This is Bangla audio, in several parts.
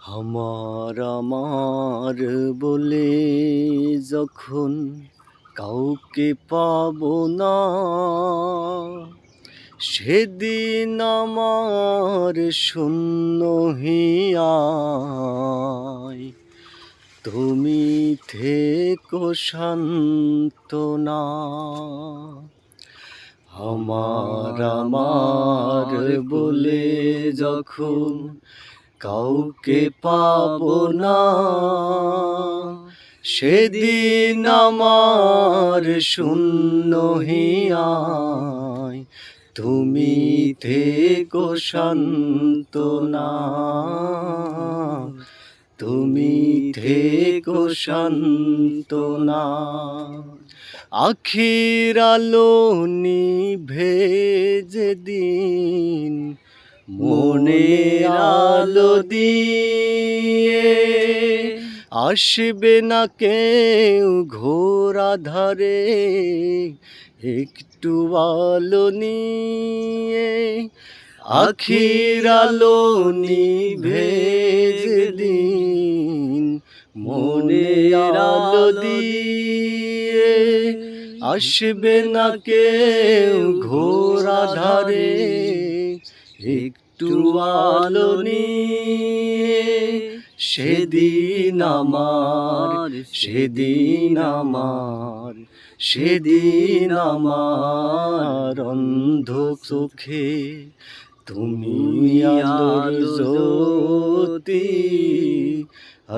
আমার আমার বলে যখন কাউকে পাবো না, সেদিন আমার শূন্য হিয়ায় তুমি থেকো সান্ত্বনা। আমার আমার বলে যখন কাউকে পাবো না, সেদিন আমার শূন্য হিয়ায় তুমি থেকো সান্ত্বনা, তুমি থেকো সান্ত্বনা। আখির আলো নিভে যেদিন মনের আলো দিয়ে আসবে না কেউ ঘোর আঁধারে একটু আলো নিয়ে। আখির আলো নিভে যেদিন মনের আলো দিয়ে আসবে না কেউ ঘোর আঁধারে একটু আলো নিয়ে। সেদিন আমার সেদিন আমার সেদিন আমার অন্ধ চোখে তুমি আলোর জ্যোতি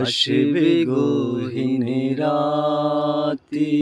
আসবে গহীন রাতি।